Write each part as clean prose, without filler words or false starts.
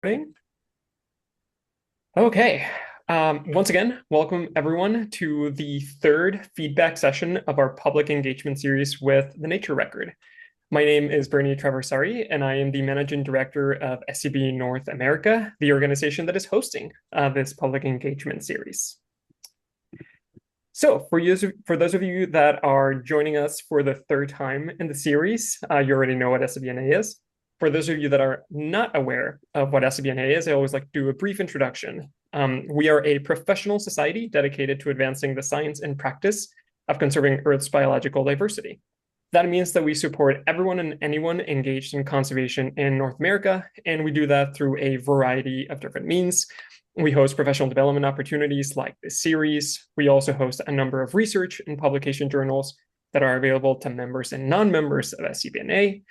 Recording. Okay. Once again, welcome everyone to the third feedback session of our public engagement series with the Nature Record. My name is Bernie Traversari, and I am the Managing Director of SCB North America, the organization that is hosting this public engagement series. So for those of you that are joining us for the third time in the series, you already know what SCBNA is. For those of you that are not aware of what SCBNA is, I always like to do a brief introduction. We are a professional society dedicated to advancing the science and practice of conserving Earth's biological diversity. That means that we support everyone and anyone engaged in conservation in North America, and we do that through a variety of different means. We host professional development opportunities like this series. We also host a number of research and publication journals that are available to members and non-members of SCBNA.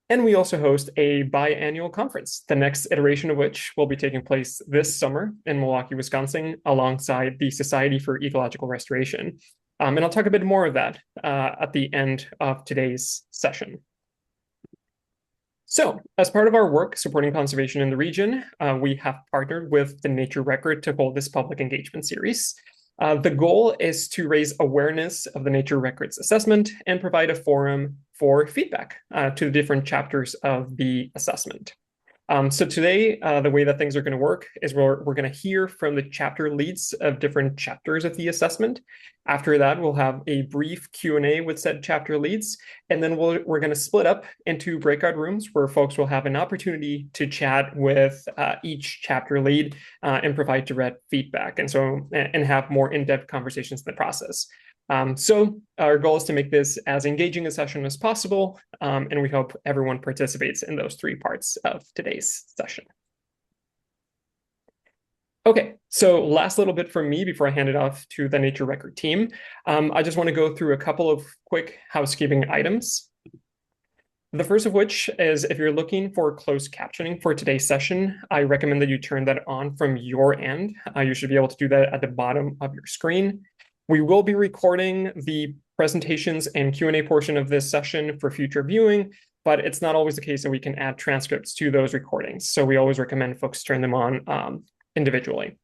And we also host a biannual conference, the next iteration of which will be taking place this summer in Milwaukee, Wisconsin, alongside the Society for Ecological Restoration. And I'll talk a bit more of that at the end of today's session. So, as part of our work supporting conservation in the region, we have partnered with the Nature Record to hold this public engagement series. The goal is to raise awareness of the Nature Record's assessment and provide a forum for feedback to the different chapters of the assessment. So today, the way that things are going to work is we're going to hear from the chapter leads of different chapters of the assessment. After that, we'll have a brief Q&A with said chapter leads, and then we're going to split up into breakout rooms where folks will have an opportunity to chat with each chapter lead and provide direct feedback, and have more in-depth conversations in the process. So our goal is to make this as engaging a session as possible, and we hope everyone participates in those three parts of today's session. Okay, so last little bit from me before I hand it off to the Nature Record team. I just want to go through a couple of quick housekeeping items. The first of which is if you're looking for closed captioning for today's session, I recommend that you turn that on from your end. You should be able to do that at the bottom of your screen. We will be recording the presentations and Q&A portion of this session for future viewing, but it's not always the case that we can add transcripts to those recordings. So we always recommend folks turn them on individually.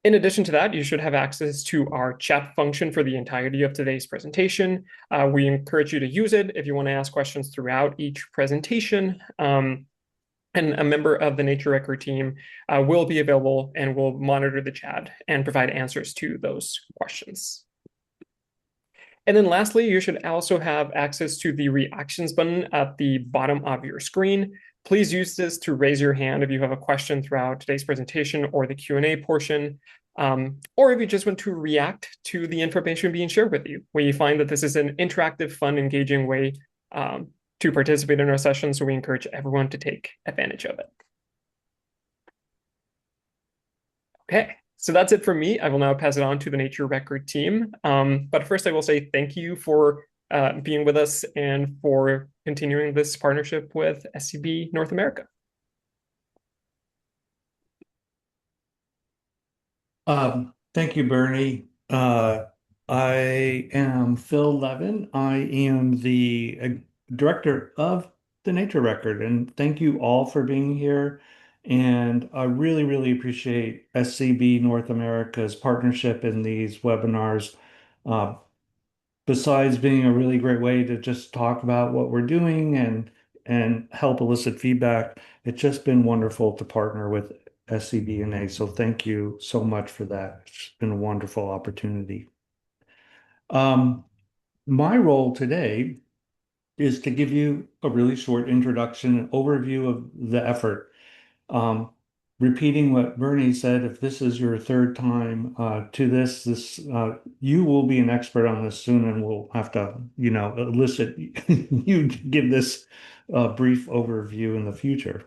In addition to that, you should have access to our chat function for the entirety of today's presentation. We encourage you to use it if you want to ask questions throughout each presentation. And a member of the Nature Record team will be available and will monitor the chat and provide answers to those questions. And then lastly, you should also have access to the reactions button at the bottom of your screen. Please use this to raise your hand if you have a question throughout today's presentation or the Q&A portion, or if you just want to react to the information being shared with you. We find that this is an interactive, fun, engaging way to participate in our session, so we encourage everyone to take advantage of it. Okay, so that's it from me. I will now pass it on to the Nature Record team. But first, I will say thank you for being with us and for continuing this partnership with SCB North America. Thank you, Bernie. I am Phil Levin. I am the director of the Nature Record, and thank you all for being here. And I really, really appreciate SCB North America's partnership in these webinars. Uh, Besides being a really great way to just talk about what we're doing and help elicit feedback, it's just been wonderful to partner with SCBNA. So thank you so much for that. It's been a wonderful opportunity. Um, my role today is to give you a really short introduction and overview of the effort. Um, Repeating what Bernie said, if this is your third time to this, you will be an expert on this soon, and we'll have to, elicit you to give this brief overview in the future.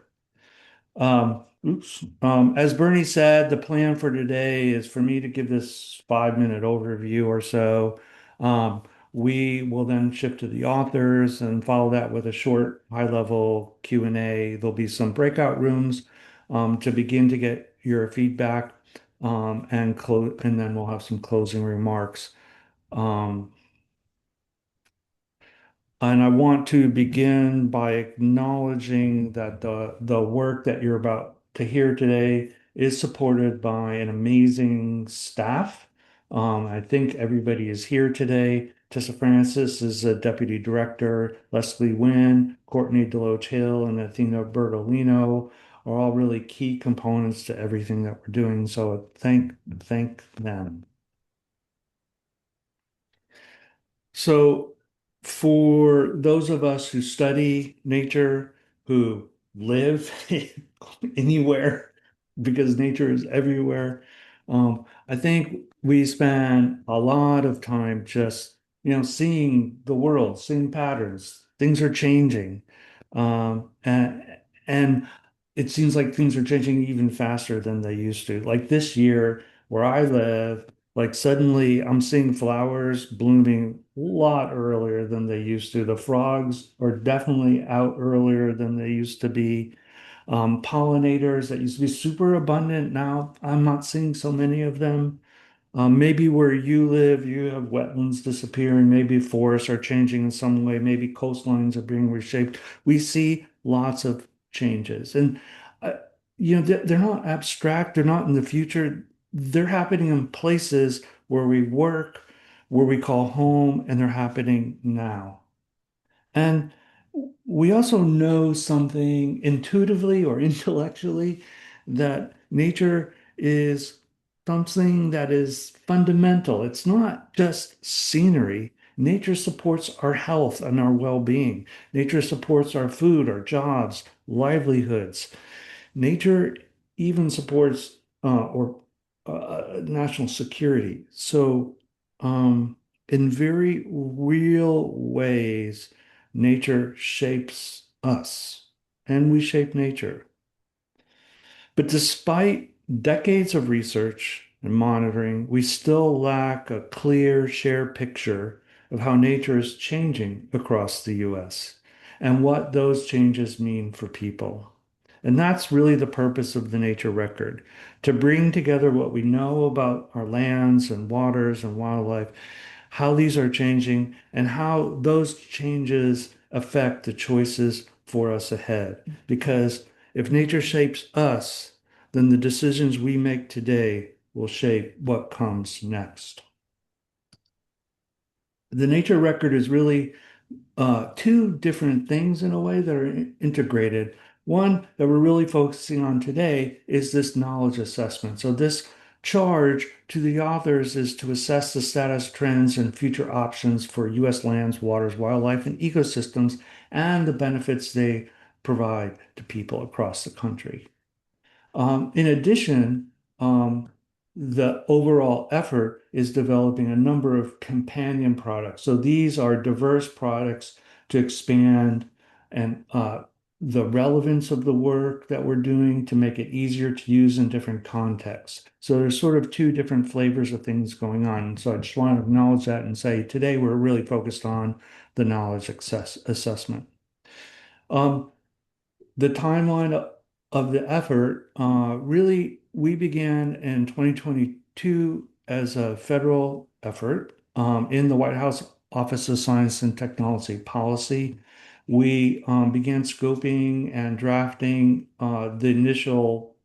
As Bernie said, the plan for today is for me to give this 5-minute overview or so. Um, we will then shift to the authors and follow that with a short high-level Q&A. There'll be some breakout rooms to begin to get your feedback, and then we'll have some closing remarks. Um, And I want to begin by acknowledging that the work that you're about to hear today is supported by an amazing staff. I think everybody is here today. Tessa Francis is a deputy director. Leslie Wynn, Courtney Deloach Hill, and Athena Bertolino are all really key components to everything that we're doing. So thank them. So, for those of us who study nature, who live anywhere, because nature is everywhere, I think we spend a lot of time just, seeing the world, seeing patterns. Things are changing. And it seems like things are changing even faster than they used to. Like this year, where I live, like suddenly I'm seeing flowers blooming a lot earlier than they used to. The frogs are definitely out earlier than they used to be. Pollinators that used to be super abundant, now I'm not seeing so many of them. Maybe where you live, you have wetlands disappearing, maybe forests are changing in some way, maybe coastlines are being reshaped. We see lots of changes. And, uh, they're not abstract, they're not in the future. They're happening in places where we work, where we call home, and they're happening now. And we also know something intuitively or intellectually that nature is something that is fundamental. It's not just scenery. Nature supports our health and our well-being. Nature supports our food, our jobs, livelihoods. Nature even supports or national security. So, in very real ways, nature shapes us, and we shape nature. But despite decades of research and monitoring, we still lack a clear, shared picture of how nature is changing across the US and what those changes mean for people. And that's really the purpose of the Nature Record, to bring together what we know about our lands and waters and wildlife, how these are changing, and how those changes affect the choices for us ahead. Because if nature shapes us, then the decisions we make today will shape what comes next. The Nature Record is really two different things in a way that are integrated. One that we're really focusing on today is this knowledge assessment. So this charge to the authors is to assess the status, trends, and future options for U.S. lands, waters, wildlife, and ecosystems, and the benefits they provide to people across the country. In addition, the overall effort is developing a number of companion products. So these are diverse products to expand and the relevance of the work that we're doing to make it easier to use in different contexts. So there's sort of two different flavors of things going on. So I just want to acknowledge that and say today we're really focused on the knowledge assessment. Um, the timeline of the effort, really, we began in 2022 as a federal effort in the White House Office of Science and Technology Policy. We began scoping and drafting the initial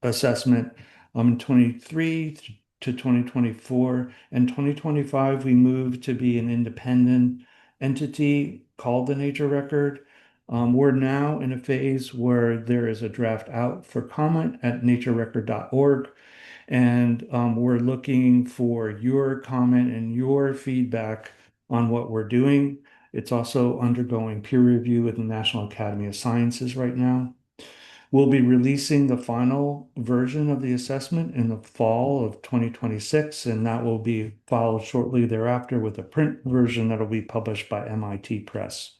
assessment in 23 to 2024. And 2025, we moved to be an independent entity called the Nature Record. We're now in a phase where there is a draft out for comment at naturerecord.org. And we're looking for your comment and your feedback on what we're doing. It's also undergoing peer review with the National Academy of Sciences right now. We'll be releasing the final version of the assessment in the fall of 2026, and that will be followed shortly thereafter with a print version that will be published by MIT Press.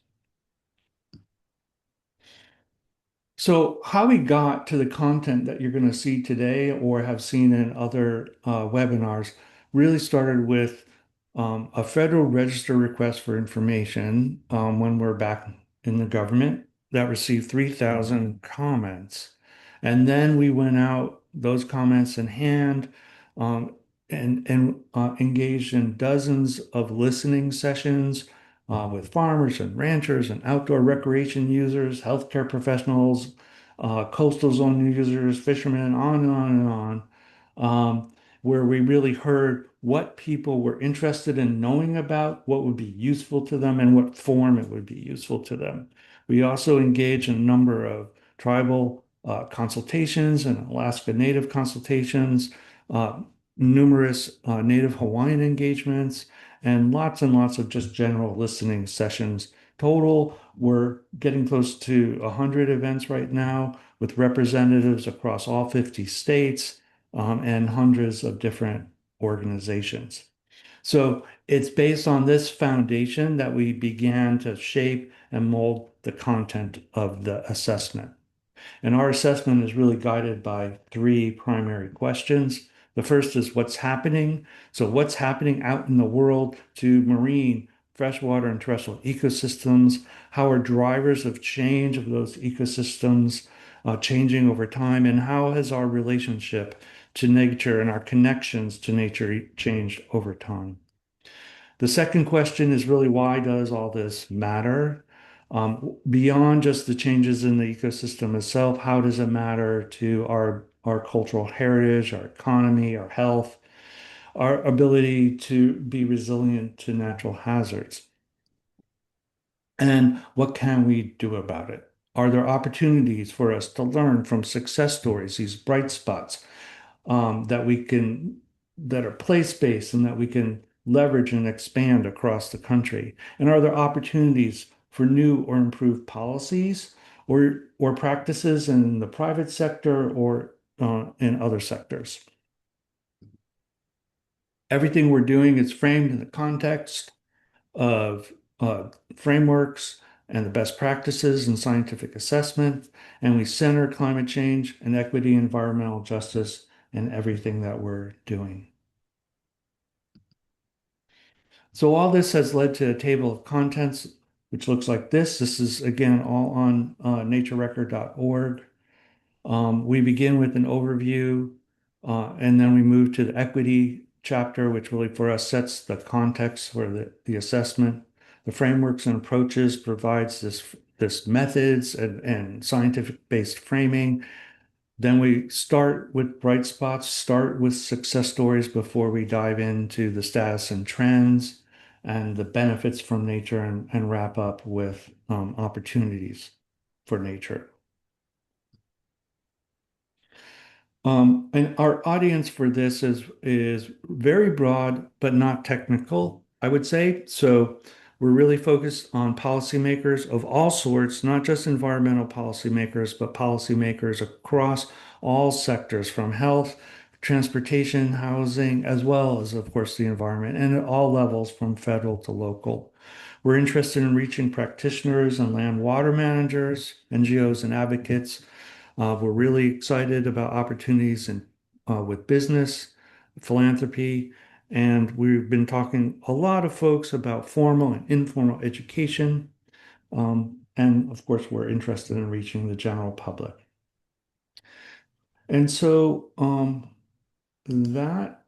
So how we got to the content that you're going to see today or have seen in other webinars really started with a Federal Register request for information when we're back in the government that received 3,000 comments. And then we went out, those comments in hand, and engaged in dozens of listening sessions with farmers and ranchers and outdoor recreation users, healthcare professionals, coastal zone users, fishermen, and on and on and on, where we really heard what people were interested in knowing about, what would be useful to them, and what form it would be useful to them. We also engaged in a number of tribal consultations and Alaska Native consultations, uh, numerous Native Hawaiian engagements, and lots of just general listening sessions. Total, we're getting close to 100 events right now with representatives across all 50 states and hundreds of different organizations. So it's based on this foundation that we began to shape and mold the content of the assessment. And our assessment is really guided by three primary questions. The first is what's happening. So, what's happening out in the world to marine, freshwater, and terrestrial ecosystems? How are drivers of change of those ecosystems changing over time? And how has our relationship to nature and our connections to nature changed over time? The second question is really why does all this matter? Beyond just the changes in the ecosystem itself, how does it matter to our cultural heritage, our economy, our health, our ability to be resilient to natural hazards? And what can we do about it? Are there opportunities for us to learn from success stories, these bright spots? That we can that are place-based and that we can leverage and expand across the country? And are there opportunities for new or improved policies or practices in the private sector or in other sectors? Everything we're doing is framed in the context of frameworks and the best practices in scientific assessment, and we center climate change and equity, environmental justice in everything that we're doing. So all this has led to a table of contents, which looks like this. This is, again, all on naturerecord.org. We begin with an overview, and then we move to the equity chapter, which really for us sets the context for the assessment. The frameworks and approaches provides this methods and scientific-based framing. Then we start with bright spots, start with success stories before we dive into the status and trends and the benefits from nature and wrap up with opportunities for nature. And our audience for this is very broad, but not technical, I would say. So we're really focused on policymakers of all sorts, not just environmental policymakers, but policymakers across all sectors, from health, transportation, housing, as well as, of course, the environment, and at all levels from federal to local. We're interested in reaching practitioners and land water managers, NGOs, and advocates. We're really excited about opportunities with business, philanthropy, and we've been talking a lot of folks about formal and informal education. And of course, we're interested in reaching the general public. And so that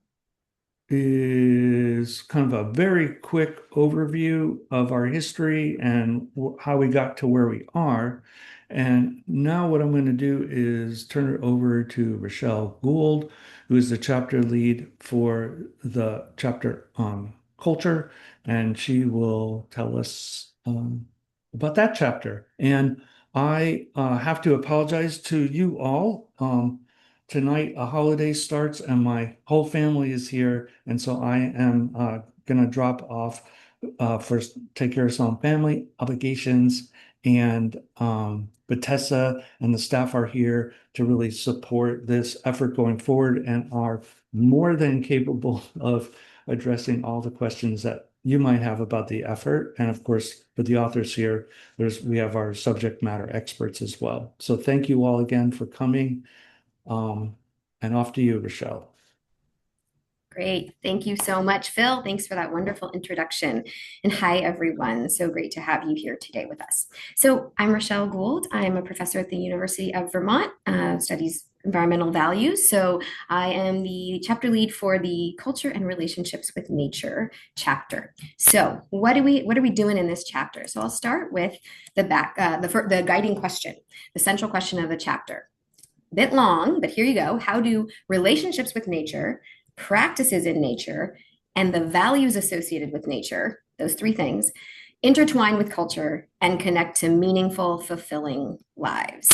is kind of a very quick overview of our history and how we got to where we are. And now what I'm going to do is turn it over to Rochelle Gould, who is the chapter lead for the chapter on culture, and she will tell us about that chapter. And I have to apologize to you all. Tonight, a holiday starts, and my whole family is here, and so I am going to drop off first, take care of some family obligations, and but Tessa and the staff are here to really support this effort going forward and are more than capable of addressing all the questions that you might have about the effort. And of course, for the authors here, we have our subject matter experts as well. So thank you all again for coming. And off to you, Rochelle. Great. Thank you so much, Phil. Thanks for that wonderful introduction. And hi, everyone. So great to have you here today with us. So I'm Rochelle Gould. I'm a professor at the University of Vermont, studies environmental values. So I am the chapter lead for the culture and relationships with nature chapter. So what are we doing in this chapter? So I'll start with the guiding question, the central question of the chapter. A bit long, but here you go. How do relationships with nature, practices in nature, and the values associated with nature, those three things, intertwine with culture and connect to meaningful, fulfilling lives?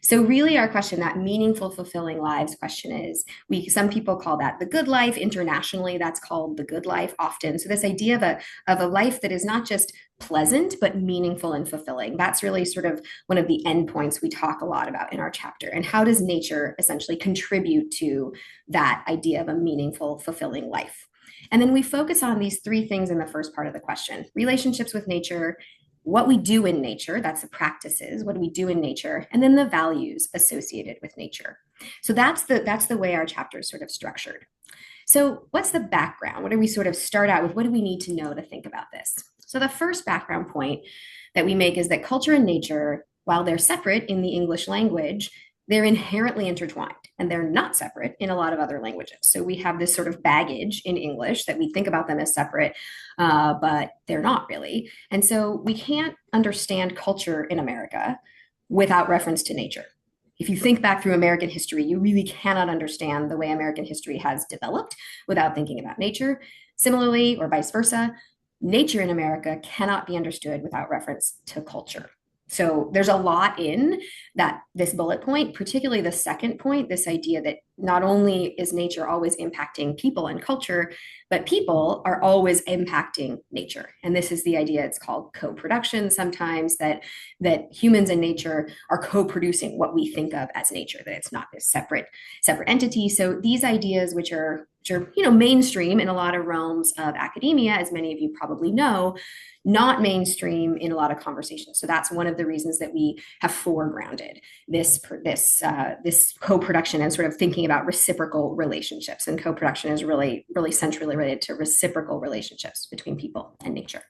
So really our question, that meaningful, fulfilling lives question is, some people call that the good life. Internationally, that's called the good life often. So this idea of a life that is not just pleasant, but meaningful and fulfilling. That's really sort of one of the endpoints we talk a lot about in our chapter. And how does nature essentially contribute to that idea of a meaningful, fulfilling life? And then we focus on these three things in the first part of the question: relationships with nature, what we do in nature, that's the practices, what do we do in nature, and then the values associated with nature. So that's the way our chapter is sort of structured. So what's the background? What do we sort of start out with? What do we need to know to think about this? So the first background point that we make is that culture and nature, while they're separate in the English language, they're inherently intertwined, and they're not separate in a lot of other languages. So we have this sort of baggage in English that we think about them as separate, but they're not really. And so we can't understand culture in America without reference to nature. If you think back through American history, you really cannot understand the way American history has developed without thinking about nature. Similarly, or vice versa, nature in America cannot be understood without reference to culture. So there's a lot in this bullet point, particularly the second point, this idea that not only is nature always impacting people and culture, but people are always impacting nature. And this is the idea, it's called co-production sometimes, that humans and nature are co-producing what we think of as nature, that it's not this separate entity. So these ideas, which are mainstream in a lot of realms of academia, as many of you probably know, not mainstream in a lot of conversations. So that's one of the reasons that we have foregrounded this co-production and sort of thinking about reciprocal relationships. And co-production is really, really centrally related to reciprocal relationships between people and nature.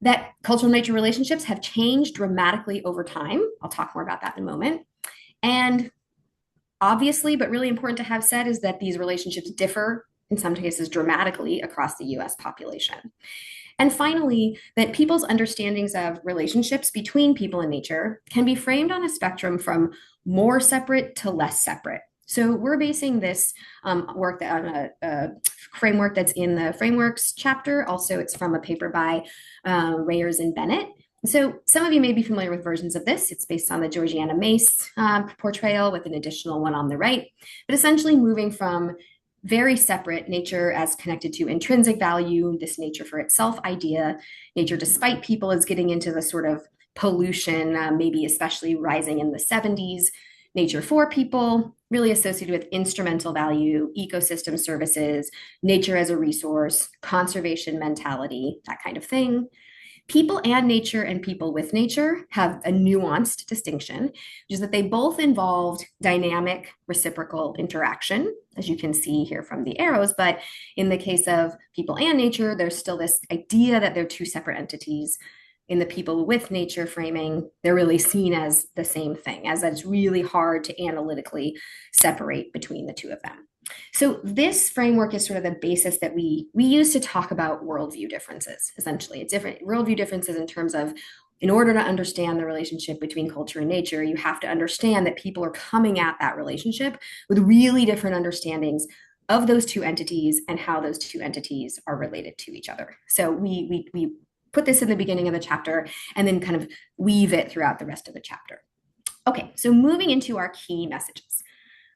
That cultural nature relationships have changed dramatically over time. I'll talk more about that in a moment. And obviously, but really important to have said, is that these relationships differ in some cases dramatically across the US population. And finally, that people's understandings of relationships between people and nature can be framed on a spectrum from more separate to less separate. So we're basing this work on a framework that's in the frameworks chapter. Also, it's from a paper by Reyers and Bennett. So some of you may be familiar with versions of this. It's based on the Georgiana Mace portrayal with an additional one on the right, but essentially moving from very separate nature as connected to intrinsic value, this nature for itself idea. Nature despite people is getting into the sort of pollution, maybe especially rising in the 70s. Nature for people, really associated with instrumental value, ecosystem services, nature as a resource, conservation mentality, that kind of thing. People and nature and people with nature have a nuanced distinction, which is that they both involved dynamic reciprocal interaction, as you can see here from the arrows. But in the case of people and nature, there's still this idea that they're two separate entities. In the people with nature framing, they're really seen as the same thing, as that it's really hard to analytically separate between the two of them. So this framework is sort of the basis that we use to talk about worldview differences. Essentially, it's different worldview differences in terms of, in order to understand the relationship between culture and nature, you have to understand that people are coming at that relationship with really different understandings of those two entities and how those two entities are related to each other. So we put this in the beginning of the chapter and then kind of weave it throughout the rest of the chapter. Okay, so moving into our key messages.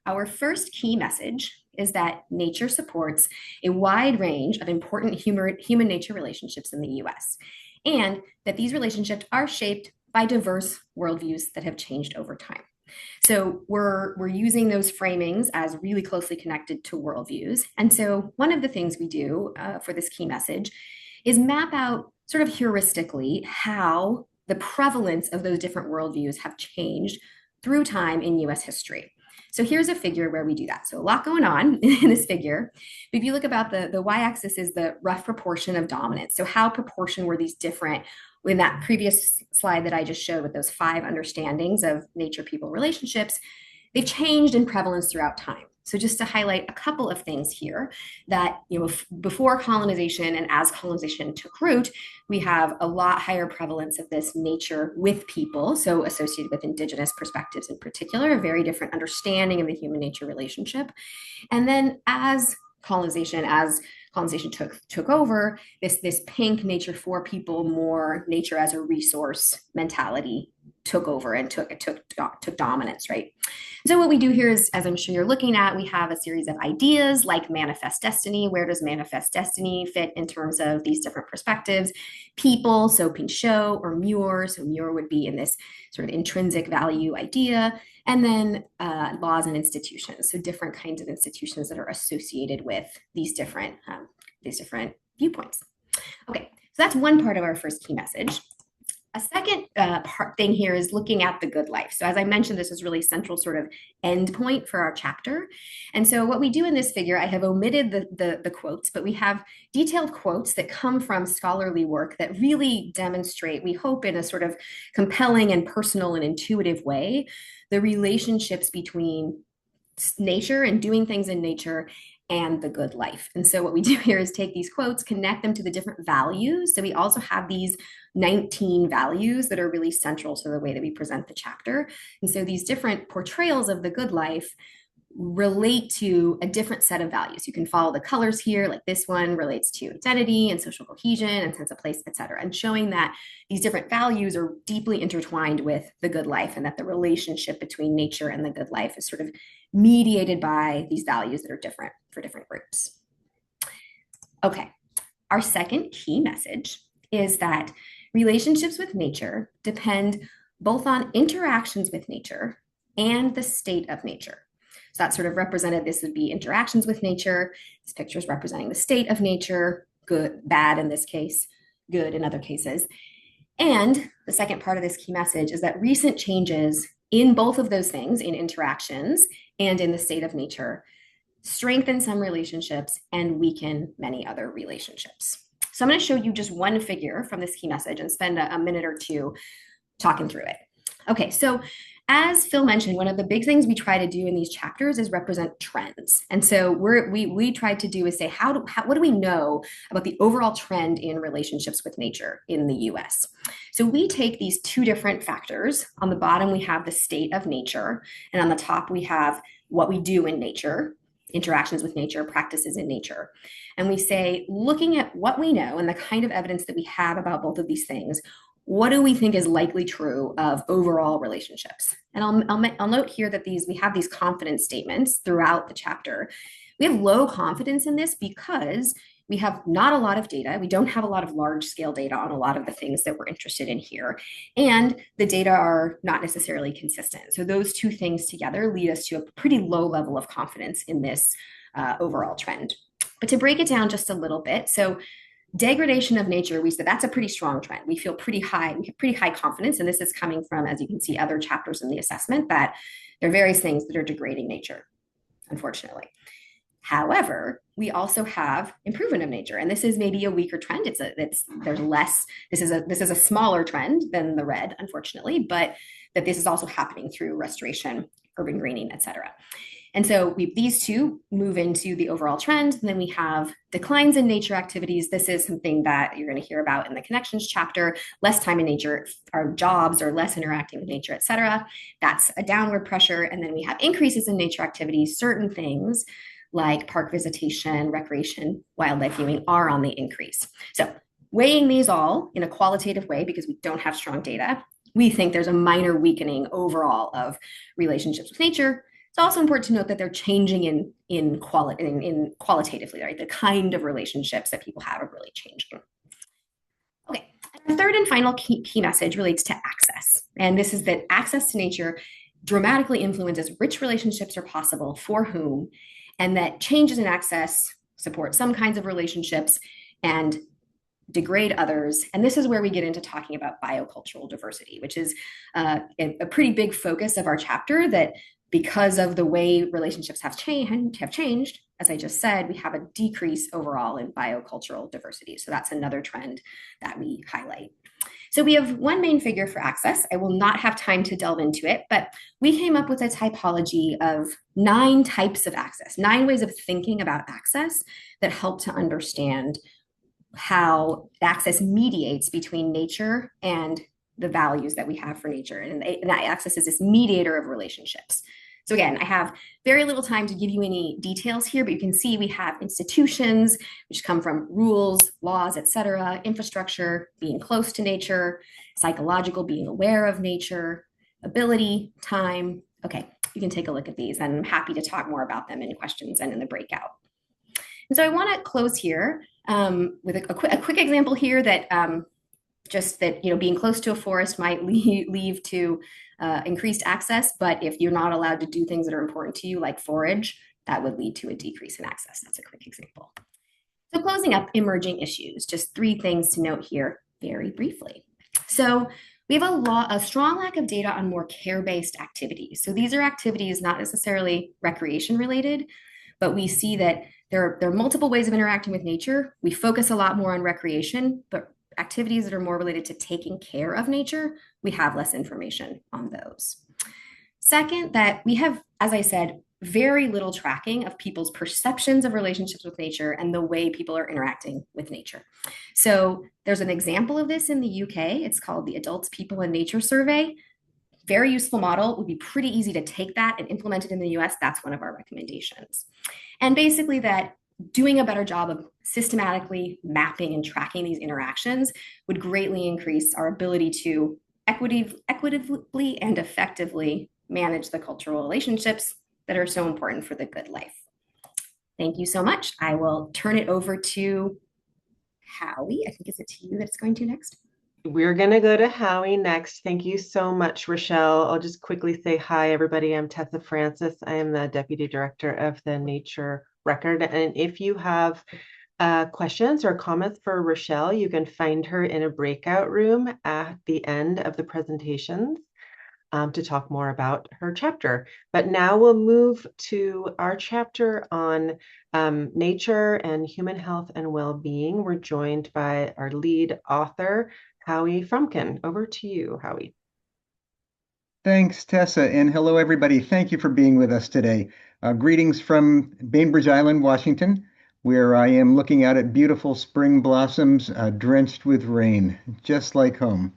Our first key message is that nature supports a wide range of important human-nature relationships in the US, and that these relationships are shaped by diverse worldviews that have changed over time. So we're using those framings as really closely connected to worldviews. And so one of the things we do for this key message is map out sort of heuristically how the prevalence of those different worldviews have changed through time in US history. So here's a figure where we do that. So a lot going on in this figure. But if you look about the y-axis is the rough proportion of dominance. So how proportion were these different in that previous slide that I just showed with those 5 understandings of nature-people relationships? they've changed in prevalence throughout time. So just to highlight a couple of things here that, before colonization and as colonization took root, we have a lot higher prevalence of this nature with people, so associated with indigenous perspectives in particular, a very different understanding of the human nature relationship. And then as colonization took over, this pink nature for people, more nature as a resource mentality took over and took dominance, right? So what we do here is, as I'm sure you're looking at, we have a series of ideas like manifest destiny. Where does manifest destiny fit in terms of these different perspectives? People, so Pinchot or Muir. So Muir would be in this sort of intrinsic value idea. And then laws and institutions, so different kinds of institutions that are associated with these different viewpoints. Okay, so that's one part of our first key message. A second thing here is looking at the good life. So as I mentioned, this is really central sort of end point for our chapter. And so what we do in this figure, I have omitted the quotes, but we have detailed quotes that come from scholarly work that really demonstrate, we hope in a sort of compelling and personal and intuitive way, the relationships between nature and doing things in nature and the good life. And so what we do here is take these quotes, connect them to the different values. So we also have these 19 values that are really central to the way that we present the chapter. And so these different portrayals of the good life relate to a different set of values. You can follow the colors here, like this one relates to identity and social cohesion and sense of place, etc., and showing that these different values are deeply intertwined with the good life, and that the relationship between nature and the good life is sort of mediated by these values that are different for different groups. Okay, our second key message is that relationships with nature depend both on interactions with nature and the state of nature. So that's sort of represented, this would be interactions with nature. This picture is representing the state of nature, good, bad in this case, good in other cases. And the second part of this key message is that recent changes in both of those things, in interactions and in the state of nature, strengthen some relationships and weaken many other relationships. So I'm going to show you just one figure from this key message and spend a minute or two talking through it. Okay, so as Phil mentioned, one of the big things we try to do in these chapters is represent trends. And so we tried to do is say, what do we know about the overall trend in relationships with nature in the US? So we take these two different factors. On the bottom, we have the state of nature. And on the top, we have what we do in nature, interactions with nature, practices in nature. And we say, looking at what we know and the kind of evidence that we have about both of these things, what do we think is likely true of overall relationships? And I'll note here that we have these confidence statements throughout the chapter. We have low confidence in this because we have not a lot of data. We don't have a lot of large scale data on a lot of the things that we're interested in here. And the data are not necessarily consistent. So those two things together lead us to a pretty low level of confidence in this overall trend. But to break it down just a little bit, so degradation of nature, we said that's a pretty strong trend. We feel pretty high, we have pretty high confidence. And this is coming from, as you can see, other chapters in the assessment, that there are various things that are degrading nature, unfortunately. However, we also have improvement of nature, and this is maybe a weaker trend. There's less. This is a smaller trend than the red, unfortunately, but that this is also happening through restoration, urban greening, etc. And so these two move into the overall trend. And then we have declines in nature activities. This is something that you're going to hear about in the connections chapter. Less time in nature, our jobs are less interacting with nature, et cetera. That's a downward pressure. And then we have increases in nature activities. Certain things like park visitation, recreation, wildlife viewing are on the increase. So weighing these all in a qualitative way, because we don't have strong data, we think there's a minor weakening overall of relationships with nature. It's also important to note that they're changing in qualitatively, right? The kind of relationships that people have are really changing. Okay, and our third and final key message relates to access. And this is that access to nature dramatically influences which relationships are possible for whom, and that changes in access support some kinds of relationships and degrade others. And this is where we get into talking about biocultural diversity, which is a pretty big focus of our chapter, that because of the way relationships have changed, as I just said, we have a decrease overall in biocultural diversity. So that's another trend that we highlight. So we have one main figure for access. I will not have time to delve into it, but we came up with a typology of 9 types of access, 9 ways of thinking about access that help to understand how access mediates between nature and the values that we have for nature. And that access is this mediator of relationships. So again, I have very little time to give you any details here, but you can see we have institutions, which come from rules, laws, etc., infrastructure, being close to nature, psychological, being aware of nature, ability, time. Okay, you can take a look at these, and I'm happy to talk more about them in questions and in the breakout. And so I want to close here with a quick example here that just that, being close to a forest might lead to increased access, but if you're not allowed to do things that are important to you, like forage, that would lead to a decrease in access. That's a quick example. So closing up emerging issues, just 3 things to note here very briefly. So we have a strong lack of data on more care-based activities. So these are activities not necessarily recreation related, but we see that there are multiple ways of interacting with nature. We focus a lot more on recreation, but activities that are more related to taking care of nature, we have less information on those. Second, that we have, as I said, very little tracking of people's perceptions of relationships with nature and the way people are interacting with nature. So there's an example of this in the UK. It's called the Adults, People, and Nature Survey. Very useful model. It would be pretty easy to take that and implement it in the US. That's one of our recommendations. And basically that doing a better job of systematically mapping and tracking these interactions would greatly increase our ability to equitably and effectively manage the cultural relationships that are so important for the good life. Thank you so much. I will turn it over to Howie. I think, is it to you that it's going to next? We're going to go to Howie next. Thank you so much, Rochelle. I'll just quickly say hi, everybody. I'm Tessa Francis. I am the Deputy Director of the Nature Record. And if you have questions or comments for Rochelle, you can find her in a breakout room at the end of the presentations to talk more about her chapter. But now we'll move to our chapter on nature and human health and well-being. We're joined by our lead author, Howie Frumkin. Over to you, Howie. Thanks, Tessa, and hello, everybody. Thank you for being with us today. Greetings from Bainbridge Island, Washington, where I am looking out at beautiful spring blossoms drenched with rain, just like home.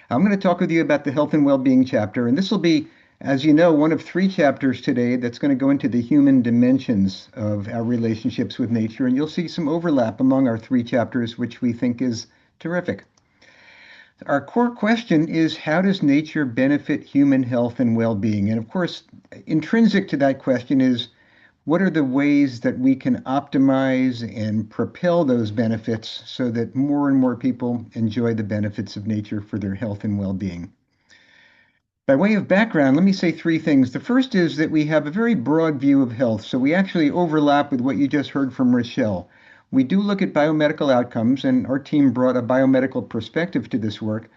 I'm going to talk with you about the health and well-being chapter, and this will be, as you know, one of 3 chapters today that's going to go into the human dimensions of our relationships with nature, and you'll see some overlap among our 3 chapters, which we think is terrific. Our core question is, how does nature benefit human health and well-being? And of course, intrinsic to that question is, what are the ways that we can optimize and propel those benefits so that more and more people enjoy the benefits of nature for their health and well-being? By way of background, let me say 3 things. The first is that we have a very broad view of health, so we actually overlap with what you just heard from Rochelle. We do look at biomedical outcomes, and our team brought a biomedical perspective to this work,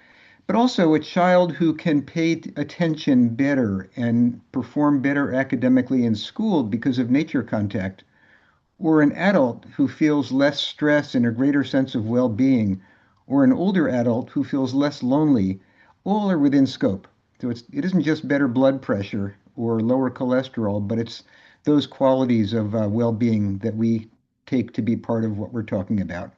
but also a child who can pay attention better and perform better academically in school because of nature contact, or an adult who feels less stress and a greater sense of well-being, or an older adult who feels less lonely, all are within scope. So it isn't just better blood pressure or lower cholesterol, but it's those qualities of well-being that we take to be part of what we're talking about.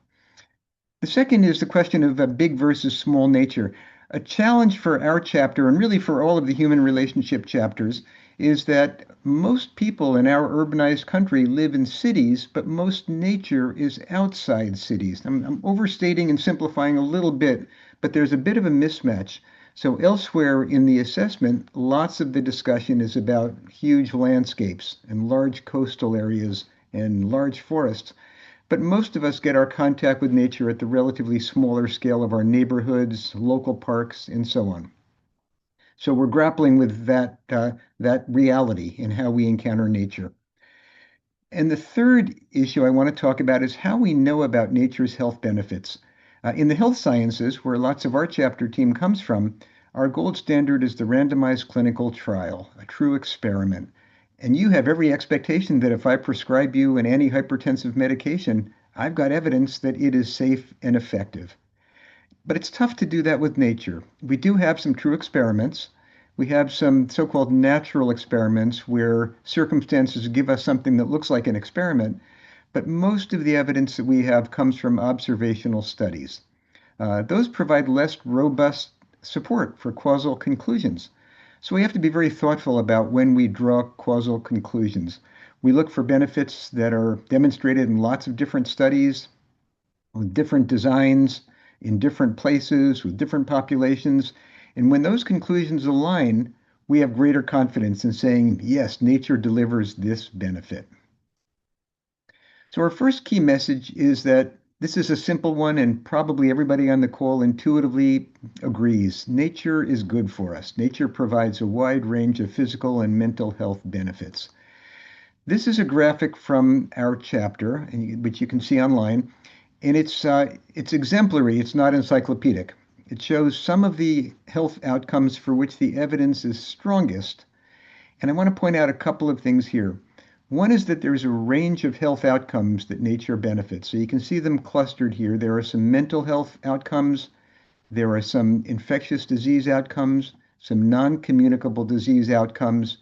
The second is the question of big versus small nature. A challenge for our chapter, and really for all of the human relationship chapters, is that most people in our urbanized country live in cities, but most nature is outside cities. I'm overstating and simplifying a little bit, but there's a bit of a mismatch. So elsewhere in the assessment, lots of the discussion is about huge landscapes and large coastal areas and large forests. But most of us get our contact with nature at the relatively smaller scale of our neighborhoods, local parks, and so on. So we're grappling with that reality in how we encounter nature. And the third issue I want to talk about is how we know about nature's health benefits. In the health sciences, where lots of our chapter team comes from, our gold standard is the randomized clinical trial, a true experiment. And you have every expectation that if I prescribe you an antihypertensive medication, I've got evidence that it is safe and effective. But it's tough to do that with nature. We do have some true experiments. We have some so-called natural experiments where circumstances give us something that looks like an experiment, but most of the evidence that we have comes from observational studies. Those provide less robust support for causal conclusions. So we have to be very thoughtful about when we draw causal conclusions. We look for benefits that are demonstrated in lots of different studies, with different designs, in different places, with different populations. And when those conclusions align, we have greater confidence in saying, yes, nature delivers this benefit. So our first key message is that this is a simple one, and probably everybody on the call intuitively agrees. Nature is good for us. Nature provides a wide range of physical and mental health benefits. This is a graphic from our chapter, which you can see online, and it's exemplary. It's not encyclopedic. It shows some of the health outcomes for which the evidence is strongest. And I want to point out a couple of things here. One is that there's a range of health outcomes that nature benefits. So you can see them clustered here. There are some mental health outcomes, there are some infectious disease outcomes, some non-communicable disease outcomes,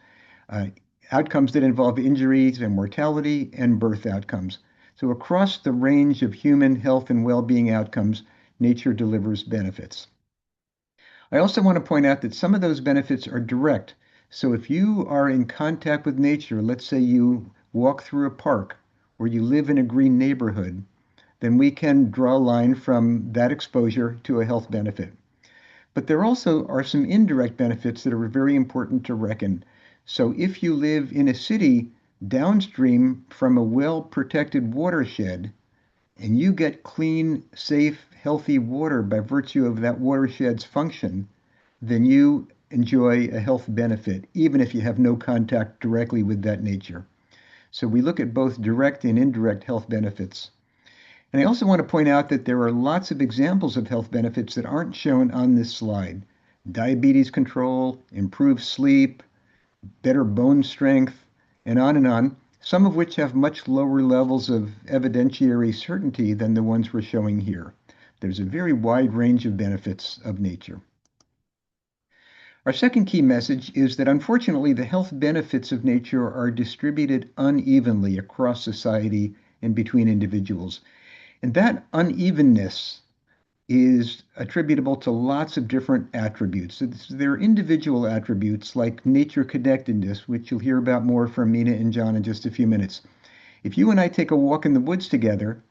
uh, outcomes that involve injuries and mortality, and birth outcomes. So across the range of human health and well-being outcomes, nature delivers benefits. I also want to point out that some of those benefits are direct. So if you are in contact with nature, let's say you walk through a park or you live in a green neighborhood, then we can draw a line from that exposure to a health benefit. But there also are some indirect benefits that are very important to reckon. So if you live in a city downstream from a well-protected watershed, and you get clean, safe, healthy water by virtue of that watershed's function, then you enjoy a health benefit, even if you have no contact directly with that nature. So we look at both direct and indirect health benefits. And I also want to point out that there are lots of examples of health benefits that aren't shown on this slide. Diabetes control, improved sleep, better bone strength, and on, some of which have much lower levels of evidentiary certainty than the ones we're showing here. There's a very wide range of benefits of nature. Our second key message is that unfortunately the health benefits of nature are distributed unevenly across society and between individuals. And that unevenness is attributable to lots of different attributes. There are individual attributes like nature connectedness, which you'll hear about more from Mina and John in just a few minutes. If you and I take a walk in the woods together,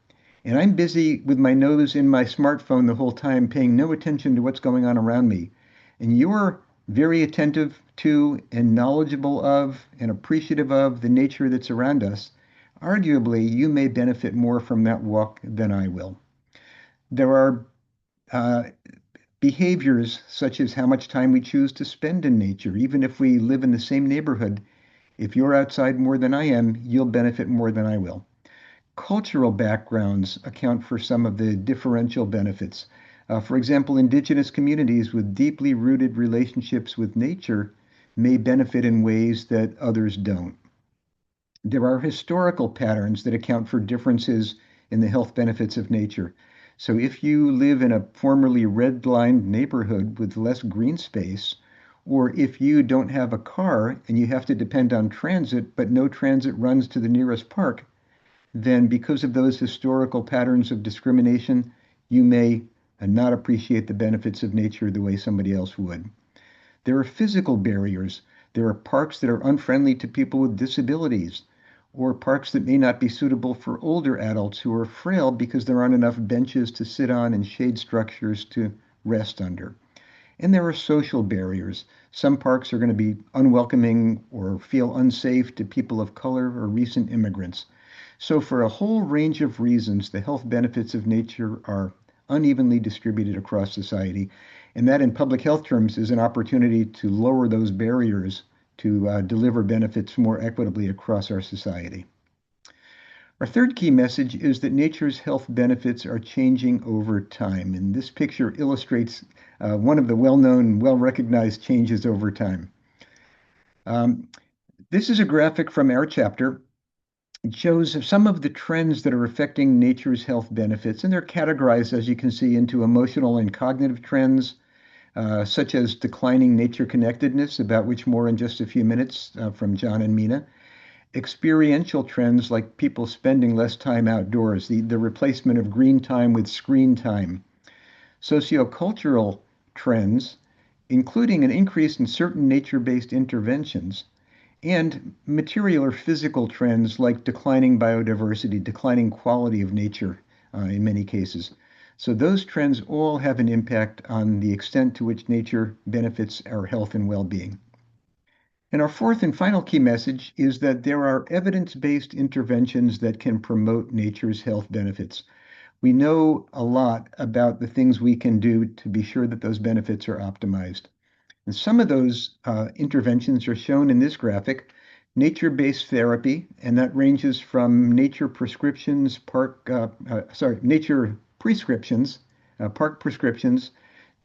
and I'm busy with my nose in my smartphone the whole time, paying no attention to what's going on around me, and you're very attentive to and knowledgeable of and appreciative of the nature that's around us, arguably you may benefit more from that walk than I will. There are uh, behaviors such as how much time we choose to spend in nature. Even if we live in the same neighborhood, if you're outside more than I am, you'll benefit more than I will. Cultural backgrounds account for some of the differential benefits. For example, indigenous communities with deeply rooted relationships with nature may benefit in ways that others don't. There are historical patterns that account for differences in the health benefits of nature. So if you live in a formerly red-lined neighborhood with less green space, or if you don't have a car and you have to depend on transit, but no transit runs to the nearest park, then because of those historical patterns of discrimination, you may not appreciate the benefits of nature the way somebody else would. There are physical barriers. There are parks that are unfriendly to people with disabilities, or parks that may not be suitable for older adults who are frail because there aren't enough benches to sit on and shade structures to rest under. And there are social barriers. Some parks are going to be unwelcoming or feel unsafe to people of color or recent immigrants. So for a whole range of reasons, the health benefits of nature are unevenly distributed across society. And that in public health terms is an opportunity to lower those barriers to deliver benefits more equitably across our society. Our third key message is that nature's health benefits are changing over time. And this picture illustrates one of the well-known, well-recognized changes over time. This is a graphic from our chapter. It shows some of the trends that are affecting nature's health benefits, and they're categorized, as you can see, into emotional and cognitive trends, such as declining nature connectedness, about which more in just a few minutes from John and Mina. Experiential trends like people spending less time outdoors, the replacement of green time with screen time. Sociocultural trends, including an increase in certain nature-based interventions, and material or physical trends like declining biodiversity, declining quality of nature in many cases. So those trends all have an impact on the extent to which nature benefits our health and well-being. And our fourth and final key message is that there are evidence-based interventions that can promote nature's health benefits. We know a lot about the things we can do to be sure that those benefits are optimized. And some of those interventions are shown in this graphic. Nature-based therapy, and that ranges from nature prescriptions, nature prescriptions, park prescriptions,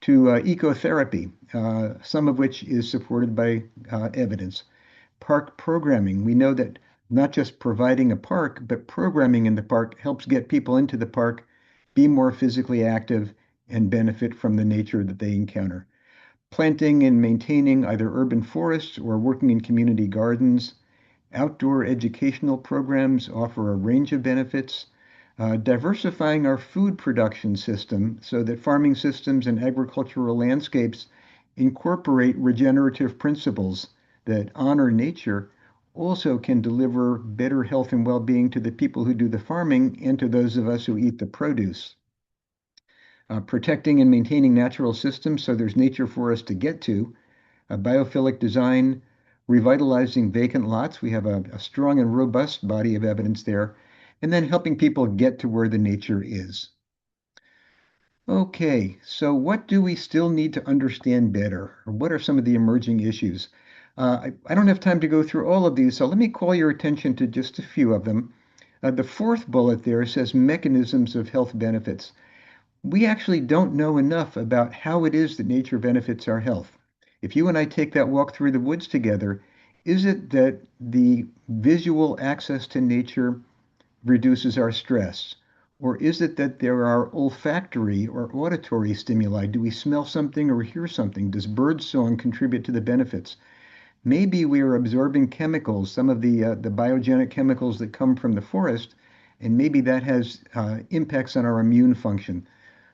to ecotherapy, some of which is supported by evidence. Park programming, we know that not just providing a park, but programming in the park helps get people into the park, be more physically active, and benefit from the nature that they encounter. Planting and maintaining either urban forests or working in community gardens. Outdoor educational programs offer a range of benefits. Diversifying our food production system so that farming systems and agricultural landscapes incorporate regenerative principles that honor nature also can deliver better health and well-being to the people who do the farming and to those of us who eat the produce. Protecting and maintaining natural systems so there's nature for us to get to. Biophilic design, revitalizing vacant lots. We have a strong and robust body of evidence there. And then helping people get to where the nature is. Okay, so what do we still need to understand better? Or what are some of the emerging issues? I don't have time to go through all of these, so let me call your attention to just a few of them. The fourth bullet there says mechanisms of health benefits. We actually don't know enough about how it is that nature benefits our health. If you and I take that walk through the woods together, is it that the visual access to nature reduces our stress? Or is it that there are olfactory or auditory stimuli? Do we smell something or hear something? Does birdsong contribute to the benefits? Maybe we are absorbing chemicals, some of the biogenic chemicals that come from the forest, and maybe that has impacts on our immune function.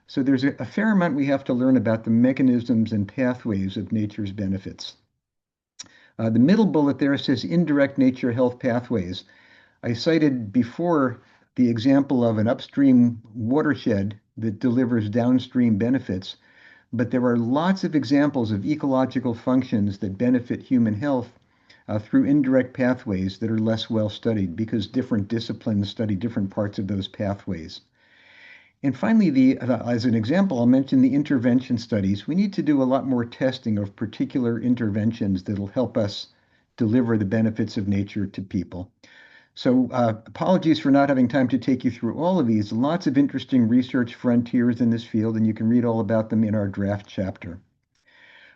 So there's a fair amount we have to learn about the mechanisms and pathways of nature's benefits. The middle bullet there says indirect nature health pathways. I cited before the example of an upstream watershed that delivers downstream benefits, but there are lots of examples of ecological functions that benefit human health through indirect pathways that are less well studied because different disciplines study different parts of those pathways. And finally, as an example, I'll mention the intervention studies. We need to do a lot more testing of particular interventions that'll help us deliver the benefits of nature to people. So apologies for not having time to take you through all of these. Lots of interesting research frontiers in this field, and you can read all about them in our draft chapter.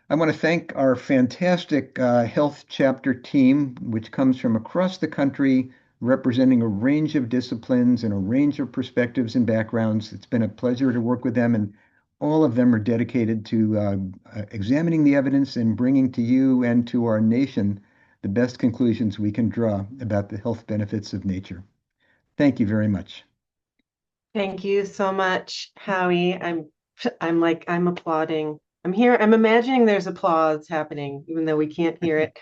I want to thank our fantastic health chapter team, which comes from across the country, representing a range of disciplines and a range of perspectives and backgrounds. It's been a pleasure to work with them, and all of them are dedicated to examining the evidence and bringing to you and to our nation the best conclusions we can draw about the health benefits of nature. Thank you very much. Thank you so much, Howie. I'm applauding. I'm here. I'm imagining there's applause happening, even though we can't hear it.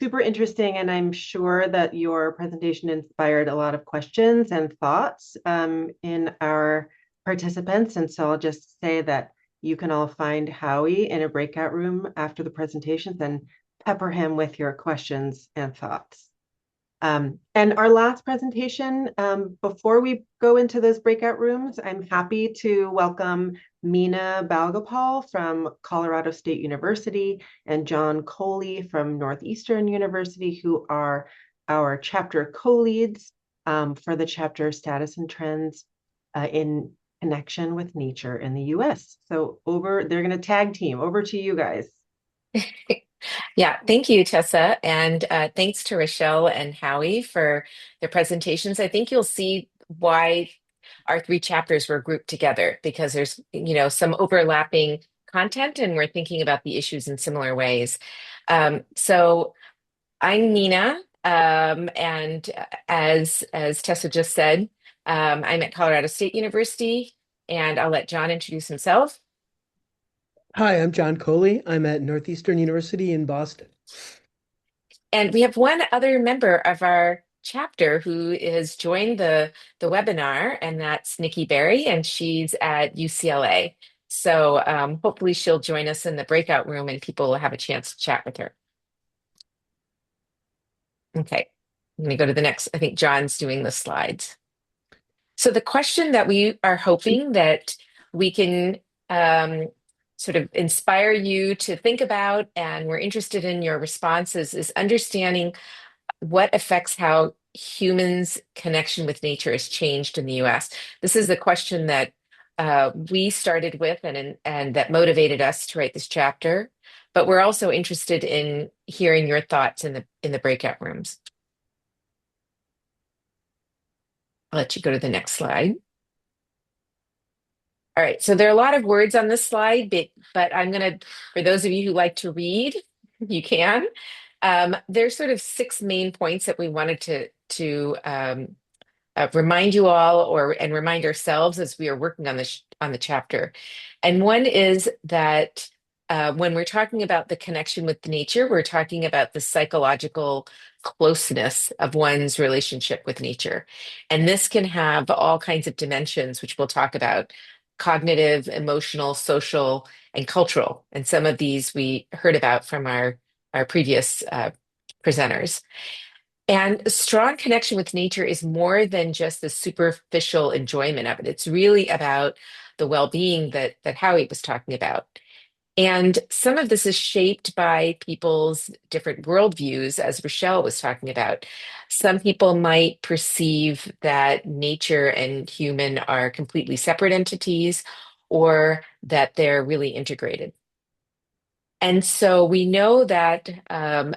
Super interesting, and I'm sure that your presentation inspired a lot of questions and thoughts in our participants. And so I'll just say that you can all find Howie in a breakout room after the presentations and pepper him with your questions and thoughts. And our last presentation, before we go into those breakout rooms, I'm happy to welcome Mina Balgopal from Colorado State University and John Coley from Northeastern University, who are our chapter co-leads for the chapter Status and Trends in Connection with Nature in the US. So they're going to tag team. Over to you guys. Yeah, thank you, Tessa, and thanks to Rochelle and Howie for their presentations. I think you'll see why our three chapters were grouped together because there's, some overlapping content, and we're thinking about the issues in similar ways. So I'm Nina, and as Tessa just said, I'm at Colorado State University, and I'll let John introduce himself. Hi, I'm John Coley. I'm at Northeastern University in Boston. And we have one other member of our chapter who has joined the webinar, and that's Nikki Berry, and she's at UCLA. So hopefully she'll join us in the breakout room and people will have a chance to chat with her. Okay, let me go to the next. I think John's doing the slides. So the question that we are hoping that we can sort of inspire you to think about, and we're interested in your responses, is understanding what affects how humans' connection with nature has changed in the US. This is the question that we started with and that motivated us to write this chapter. But we're also interested in hearing your thoughts in the breakout rooms. I'll let you go to the next slide. All right, so there are a lot of words on this slide, but I'm going to, for those of you who like to read, you can. There's sort of six main points that we wanted to remind you all and remind ourselves as we are working on the chapter. And one is that when we're talking about the connection with nature, we're talking about the psychological closeness of one's relationship with nature. And this can have all kinds of dimensions, which we'll talk about: cognitive, emotional, social, and cultural. And some of these we heard about from our previous presenters. And a strong connection with nature is more than just the superficial enjoyment of it. It's really about the well-being that Howie was talking about. And some of this is shaped by people's different worldviews, as Rochelle was talking about. Some people might perceive that nature and human are completely separate entities, or that they're really integrated. And so we know that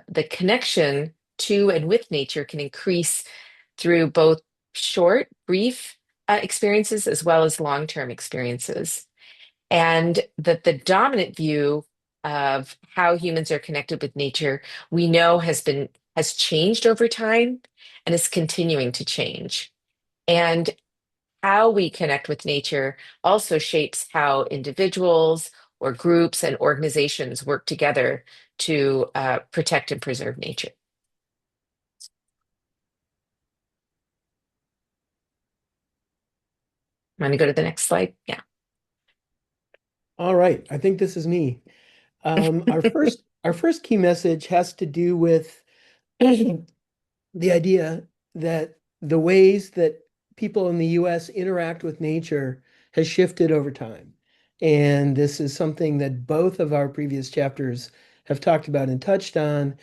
the connection to and with nature can increase through both short, brief experiences as well as long-term experiences. And that the dominant view of how humans are connected with nature, we know has changed over time and is continuing to change. And how we connect with nature also shapes how individuals or groups and organizations work together to protect and preserve nature. Want to go to the next slide? Yeah. All right, I think this is me. Our first key message has to do with the idea that the ways that people in the US interact with nature has shifted over time. And this is something that both of our previous chapters have talked about and touched on.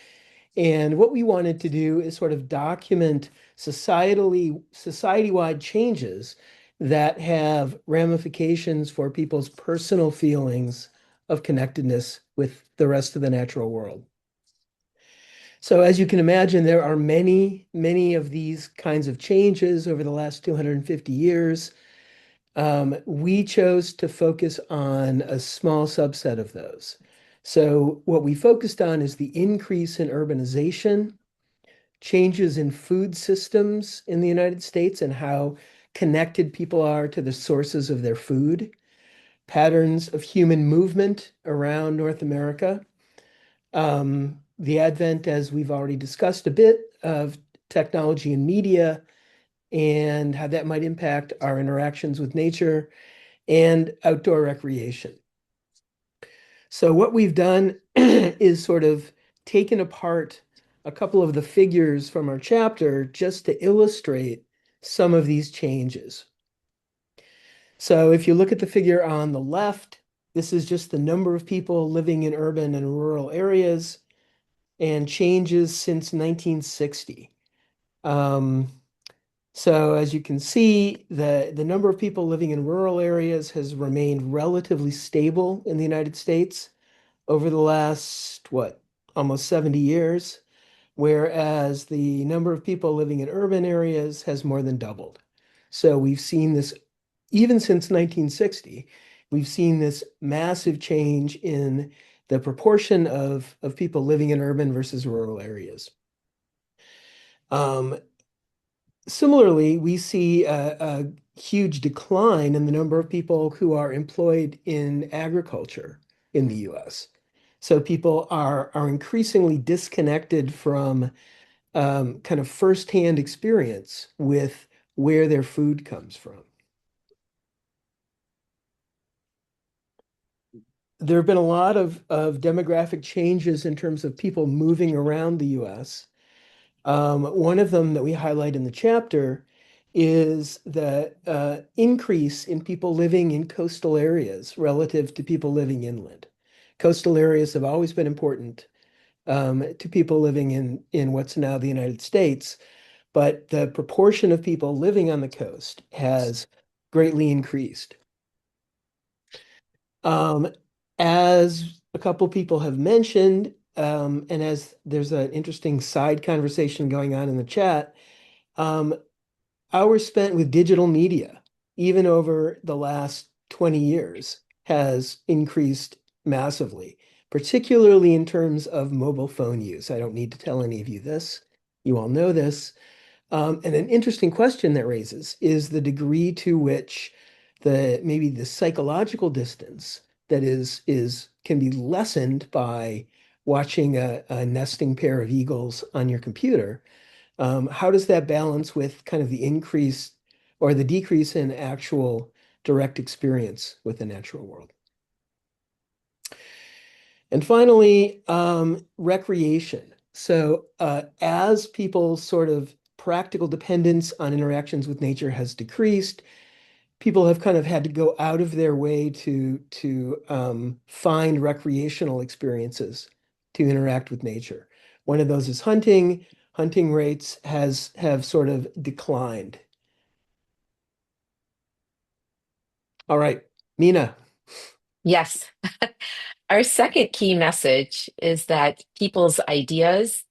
And what we wanted to do is sort of document society-wide changes that have ramifications for people's personal feelings of connectedness with the rest of the natural world. So as you can imagine, there are many, many of these kinds of changes over the last 250 years. We chose to focus on a small subset of those. So what we focused on is the increase in urbanization, changes in food systems in the United States and how connected people are to the sources of their food, patterns of human movement around North America, the advent, as we've already discussed a bit, of technology and media, and how that might impact our interactions with nature and outdoor recreation. So what we've done is sort of taken apart a couple of the figures from our chapter just to illustrate some of these changes. So if you look at the figure on the left, this is just the number of people living in urban and rural areas and changes since 1960. So as you can see, the number of people living in rural areas has remained relatively stable in the United States over the last, almost 70 years, whereas the number of people living in urban areas has more than doubled. So we've seen this even since 1960. We've seen this massive change in the proportion of people living in urban versus rural areas. Similarly, we see a huge decline in the number of people who are employed in agriculture in the US. So people are increasingly disconnected from kind of firsthand experience with where their food comes from. There have been a lot of demographic changes in terms of people moving around the US. One of them that we highlight in the chapter is the increase in people living in coastal areas relative to people living inland. Coastal areas have always been important to people living in what's now the United States, but the proportion of people living on the coast has greatly increased. As a couple people have mentioned, and as there's an interesting side conversation going on in the chat, hours spent with digital media, even over the last 20 years, has increased massively, particularly in terms of mobile phone use. I don't need to tell any of you this. You all know this. And an interesting question that raises is the degree to which maybe the psychological distance that can be lessened by watching a nesting pair of eagles on your computer. How does that balance with kind of the increase or the decrease in actual direct experience with the natural world? And finally, recreation. So as people's sort of practical dependence on interactions with nature has decreased, people have kind of had to go out of their way to find recreational experiences to interact with nature. One of those is hunting. Hunting rates have sort of declined. All right, Mina. Yes. Our second key message is that people's ideas,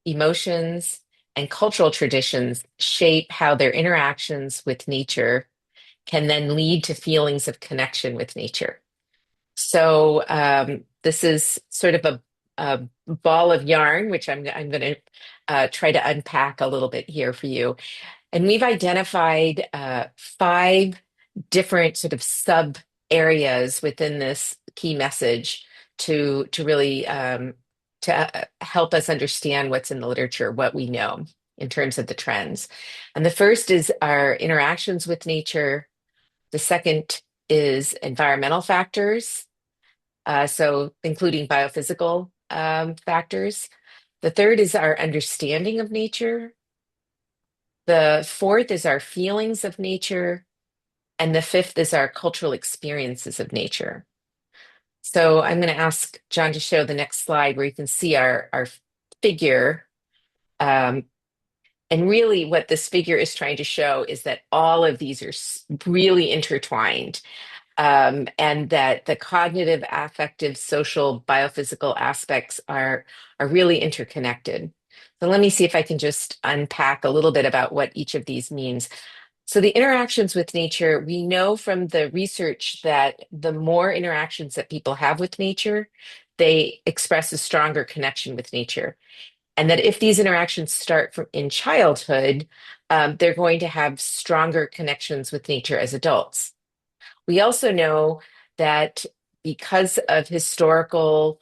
emotions, and cultural traditions shape how their interactions with nature can then lead to feelings of connection with nature. So this is sort of a ball of yarn, which I'm going to try to unpack a little bit here for you. And we've identified five different sort of sub areas within this key message to really help us understand what's in the literature, what we know in terms of the trends. And the first is our interactions with nature. The second is environmental factors, so including biophysical factors. The third is our understanding of nature. The fourth is our feelings of nature. And the fifth is our cultural experiences of nature. So I'm going to ask John to show the next slide where you can see our figure. And really, what this figure is trying to show is that all of these are really intertwined, and that the cognitive, affective, social, biophysical aspects are really interconnected. So let me see if I can just unpack a little bit about what each of these means. So the interactions with nature, we know from the research that the more interactions that people have with nature, they express a stronger connection with nature. And that if these interactions start from in childhood, they're going to have stronger connections with nature as adults. We also know that because of historical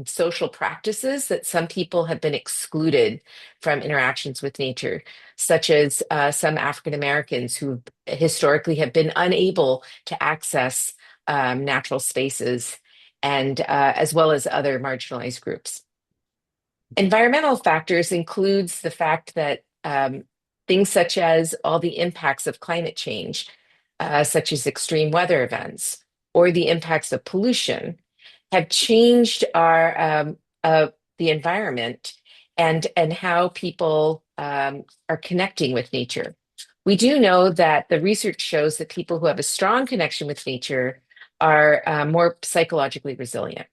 social practices, that some people have been excluded from interactions with nature, such as some African Americans who historically have been unable to access natural spaces, and as well as other marginalized groups. Environmental factors includes the fact that things such as all the impacts of climate change, such as extreme weather events, or the impacts of pollution, have changed the environment and how people are connecting with nature. We do know that the research shows that people who have a strong connection with nature are more psychologically resilient.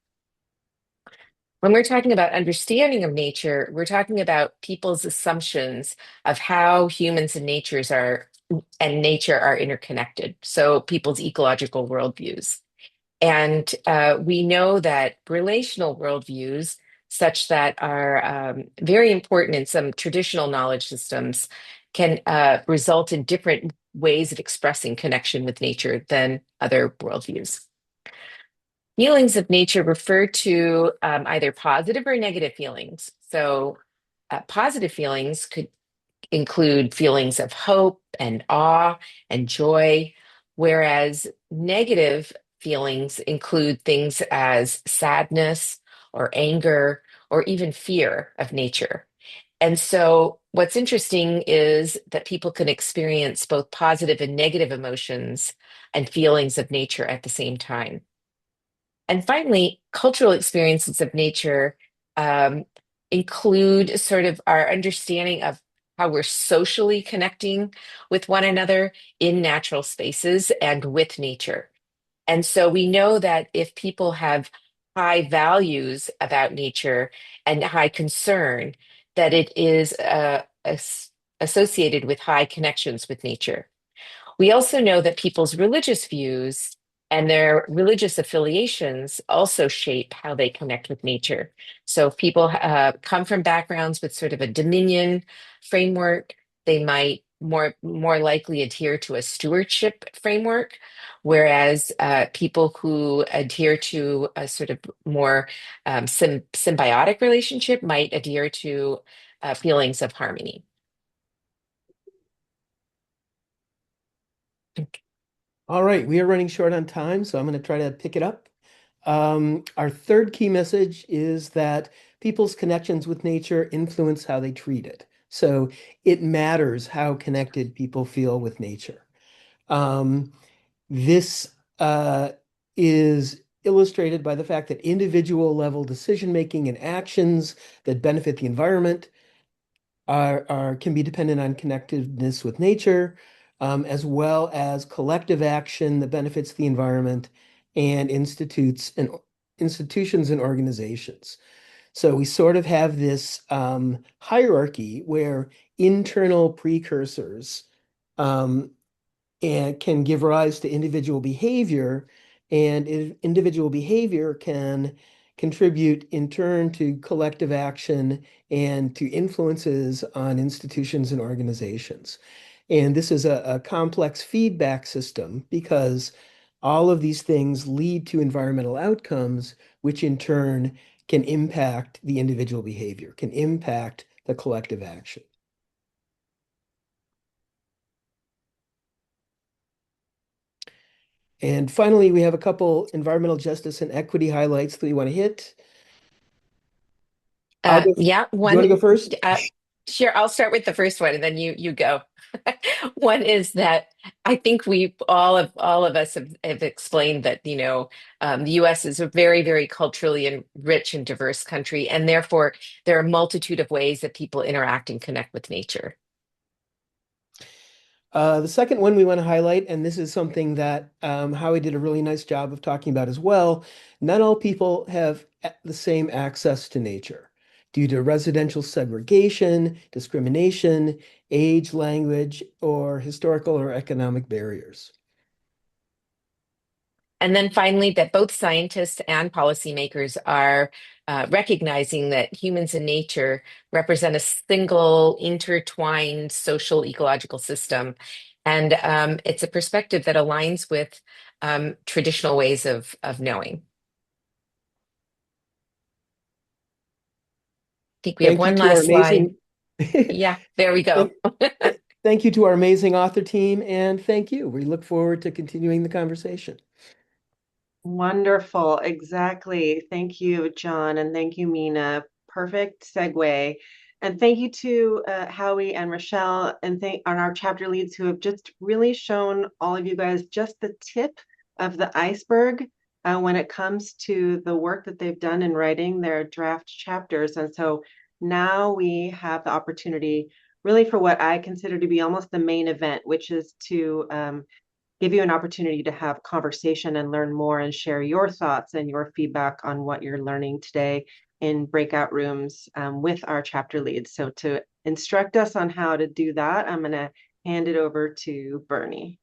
When we're talking about understanding of nature, we're talking about people's assumptions of how humans and nature are interconnected. So people's ecological worldviews. And we know that relational worldviews, such that are very important in some traditional knowledge systems, can result in different ways of expressing connection with nature than other worldviews. Feelings of nature refer to either positive or negative feelings. So, positive feelings could include feelings of hope and awe and joy, whereas negative feelings include things as sadness or anger or even fear of nature. And so, what's interesting is that people can experience both positive and negative emotions and feelings of nature at the same time. And finally, cultural experiences of nature um, include sort of our understanding of how we're socially connecting with one another in natural spaces and with nature. And so we know that if people have high values about nature and high concern, that it is associated with high connections with nature. We also know that people's religious views and their religious affiliations also shape how they connect with nature. So if people come from backgrounds with sort of a dominion framework, they might more likely adhere to a stewardship framework, whereas people who adhere to a sort of more symbiotic relationship might adhere to feelings of harmony. All right, we are running short on time, so I'm going to try to pick it up. Our third key message is that people's connections with nature influence how they treat it. So it matters how connected people feel with nature. Um, this is illustrated by the fact that individual level decision making and actions that benefit the environment can be dependent on connectedness with nature, as well as collective action that benefits the environment and institutions and organizations. So we sort of have this hierarchy where internal precursors um, and can give rise to individual behavior, and individual behavior can contribute in turn to collective action and to influences on institutions and organizations. And this is a complex feedback system because all of these things lead to environmental outcomes, which in turn can impact the individual behavior, can impact the collective action. And finally, we have a couple environmental justice and equity highlights that we want to hit. Yeah, Do you want to go first? sure. I'll start with the first one, and then you go. One is that I think we all of us have explained that the U.S. is a very very culturally and rich and diverse country, and therefore there are a multitude of ways that people interact and connect with nature. The second one we want to highlight, and this is something that Howie did a really nice job of talking about as well. Not all people have the same access to nature due to residential segregation, discrimination, age, language, or historical or economic barriers. And then finally, that both scientists and policymakers are recognizing that humans and nature represent a single intertwined social ecological system. And it's a perspective that aligns with traditional ways of knowing. I think we have Thank you one to our last slide. amazing Yeah, there we go. Thank you to our amazing author team, and thank you. We look forward to continuing the conversation. Wonderful. Exactly. Thank you, John, and thank you, Mina. Perfect segue. And thank you to Howie and Rochelle and thank on our chapter leads who have just really shown all of you guys just the tip of the iceberg when it comes to the work that they've done in writing their draft chapters. And so now we have the opportunity really for what I consider to be almost the main event, which is to give you an opportunity to have conversation and learn more and share your thoughts and your feedback on what you're learning today. in breakout rooms with our chapter leads. So to instruct us on how to do that, I'm going to hand it over to Bernie.